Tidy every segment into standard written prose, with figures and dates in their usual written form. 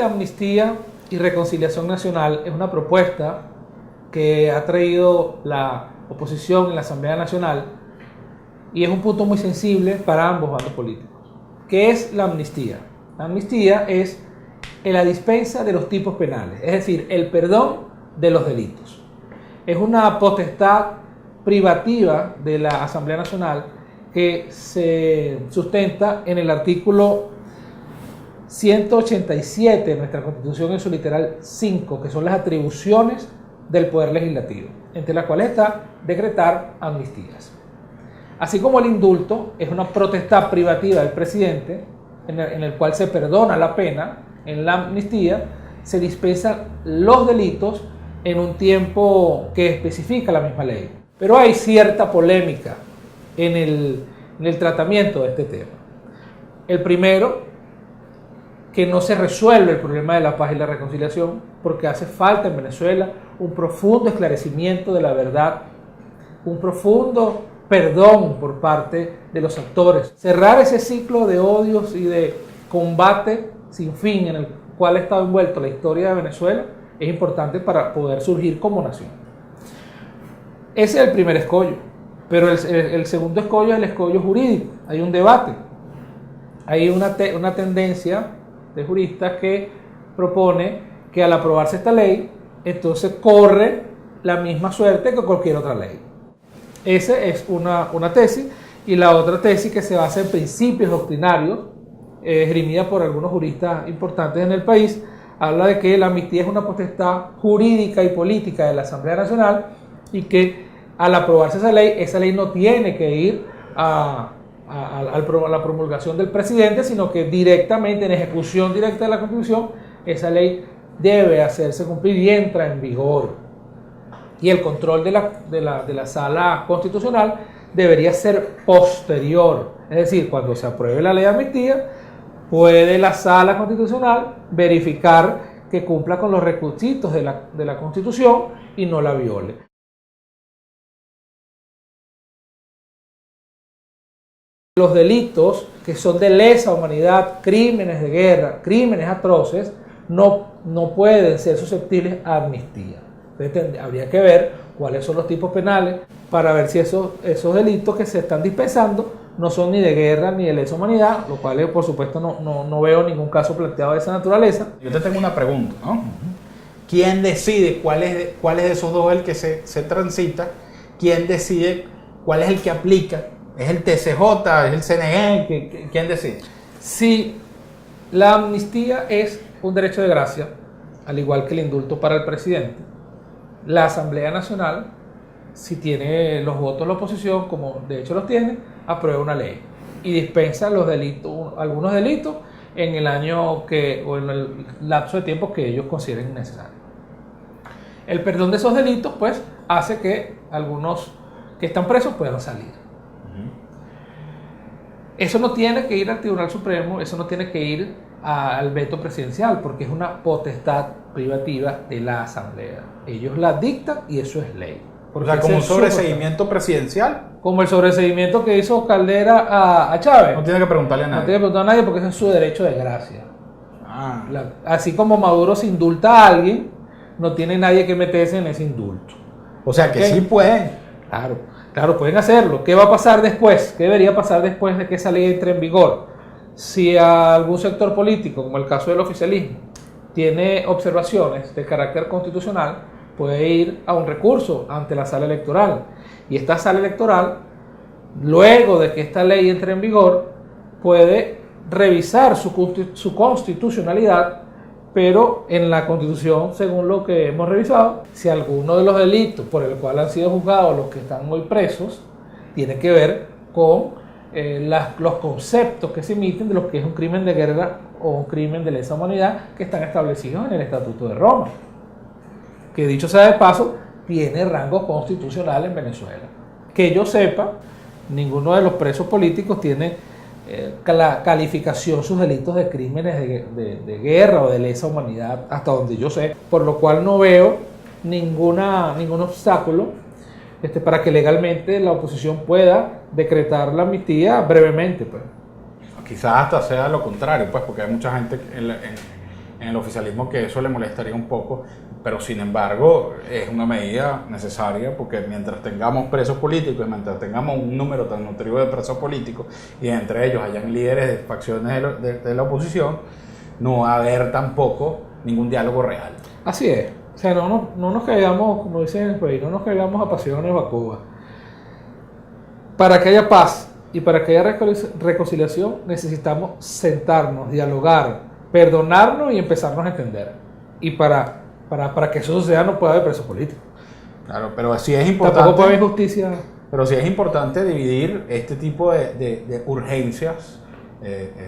de Amnistía y Reconciliación Nacional es una propuesta que ha traído la oposición en la Asamblea Nacional y es un punto muy sensible para ambos bandos políticos. ¿Qué es la amnistía? La amnistía es la dispensa de los tipos penales, es decir, el perdón de los delitos. Es una potestad privativa de la Asamblea Nacional que se sustenta en el artículo 187 de nuestra Constitución en su literal 5, que son las atribuciones del Poder Legislativo, entre las cuales está decretar amnistías. Así como el indulto es una potestad privativa del presidente, en el cual se perdona la pena, en la amnistía se dispensan los delitos en un tiempo que especifica la misma ley. Pero hay cierta polémica en el tratamiento de este tema. El primero, que no se resuelve el problema de la paz y la reconciliación, porque hace falta en Venezuela un profundo esclarecimiento de la verdad, un profundo perdón por parte de los actores. Cerrar ese ciclo de odios y de combate sin fin en el cual ha estado envuelto la historia de Venezuela es importante para poder surgir como nación. Ese es el primer escollo, pero el segundo escollo es el escollo jurídico. Hay un debate, hay una tendencia de juristas que propone que al aprobarse esta ley, entonces corre la misma suerte que cualquier otra ley. Esa es una tesis, y la otra tesis, que se basa en principios doctrinarios, esgrimida por algunos juristas importantes en el país, habla de que la amnistía es una potestad jurídica y política de la Asamblea Nacional y que al aprobarse esa ley no tiene que ir a la promulgación del presidente, sino que directamente, en ejecución directa de la Constitución, esa ley debe hacerse cumplir y entra en vigor. Y el control de la Sala Constitucional debería ser posterior. Es decir, cuando se apruebe la ley de amnistía, puede la Sala Constitucional verificar que cumpla con los requisitos de la Constitución y no la viole. Los delitos que son de lesa humanidad, crímenes de guerra, crímenes atroces, no pueden ser susceptibles a amnistía. Entonces habría que ver cuáles son los tipos penales para ver si esos delitos que se están dispensando no son ni de guerra ni de lesa humanidad, lo cual por supuesto no veo ningún caso planteado de esa naturaleza. Yo te tengo una pregunta, ¿no? ¿Quién decide cuál es de esos dos el que se transita? ¿Quién decide cuál es el que aplica? ¿Es el TCJ? ¿Es el CNE? ¿Quién decide? Si la amnistía es un derecho de gracia, al igual que el indulto para el presidente, la Asamblea Nacional, si tiene los votos de la oposición, como de hecho los tiene, aprueba una ley y dispensa los delitos, algunos delitos en el año o en el lapso de tiempo que ellos consideren necesario. El perdón de esos delitos, pues, hace que algunos que están presos puedan salir. Eso no tiene que ir al Tribunal Supremo, eso no tiene que ir al veto presidencial, porque es una potestad privativa de la Asamblea. Ellos la dictan y eso es ley. O sea, como un sobreseguimiento presidencial. Como el sobreseguimiento que hizo Caldera a Chávez. No tiene que preguntarle a nadie. No tiene que preguntar a nadie porque ese es su derecho de gracia. Así como Maduro se indulta a alguien, no tiene nadie que meterse en ese indulto. O sea, que sí pueden. Claro, pueden hacerlo. ¿Qué va a pasar después? ¿Qué debería pasar después de que esa ley entre en vigor? Si algún sector político, como el caso del oficialismo, tiene observaciones de carácter constitucional, puede ir a un recurso ante la sala electoral. Y esta sala electoral, luego de que esta ley entre en vigor, puede revisar su constitucionalidad, pero en la Constitución, según lo que hemos revisado, si alguno de los delitos por el cual han sido juzgados los que están hoy presos, tiene que ver con los conceptos que se emiten de lo que es un crimen de guerra o un crimen de lesa humanidad que están establecidos en el Estatuto de Roma, que dicho sea de paso, tiene rango constitucional en Venezuela. Que yo sepa, ninguno de los presos políticos tiene la calificación sus delitos de crímenes de guerra o de lesa humanidad, hasta donde yo sé, por lo cual no veo ningún obstáculo para que legalmente la oposición pueda decretar la amnistía brevemente, pues. Quizás hasta sea lo contrario, pues, porque hay mucha gente en el oficialismo que eso le molestaría un poco, pero sin embargo es una medida necesaria porque mientras tengamos presos políticos y mientras tengamos un número tan nutritivo de presos políticos y entre ellos hayan líderes de facciones de la oposición, no va a haber tampoco ningún diálogo real. Así es. O sea, no nos caigamos, como dicen por ahí, no nos caigamos a pasiones o a Cuba. Para que haya paz y para que haya reconciliación necesitamos sentarnos, dialogar, perdonarnos y empezarnos a entender. Y para que eso suceda no puede haber preso político. Claro, pero sí es importante. Tampoco puede haber justicia. Pero sí es importante dividir este tipo de urgencias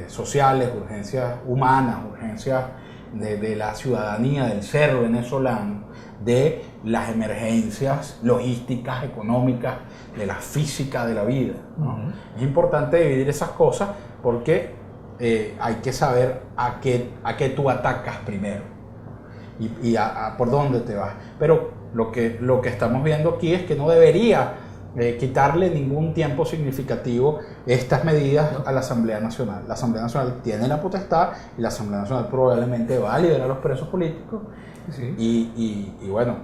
sociales, urgencias humanas, urgencias de la ciudadanía, del ser venezolano, de las emergencias logísticas, económicas, de la física de la vida, ¿no? Uh-huh. Es importante dividir esas cosas porque hay que saber a qué tú atacas primero y por dónde te vas. Pero lo que estamos viendo aquí es que no debería quitarle ningún tiempo significativo estas medidas a la Asamblea Nacional. La Asamblea Nacional tiene la potestad y la Asamblea Nacional probablemente va a liberar a los presos políticos. Sí. Y bueno,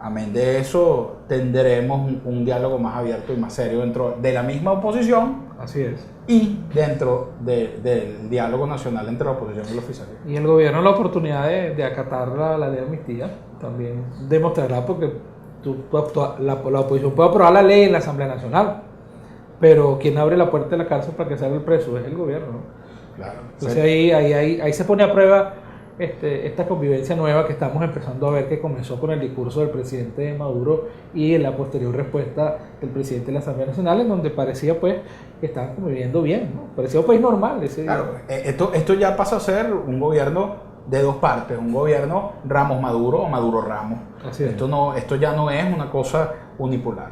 amén de eso tendremos un diálogo más abierto y más serio dentro de la misma oposición. Así es. Y dentro del diálogo nacional entre la oposición y el oficialismo. Y el gobierno la oportunidad de acatar la ley de amnistía también demostrará, porque la oposición puede aprobar la ley en la Asamblea Nacional, pero quien abre la puerta de la cárcel para que salga el preso es el gobierno, ¿no? Claro. Entonces ahí se pone a prueba esta convivencia nueva que estamos empezando a ver, que comenzó con el discurso del presidente Maduro y en la posterior respuesta del presidente de la Asamblea Nacional, en donde parecía pues que estaban conviviendo bien, ¿no? Parecía un país normal ese día. Claro, esto ya pasa a ser un gobierno de dos partes, un gobierno Ramos-Maduro o Maduro-Ramos. Esto ya no es una cosa unipolar.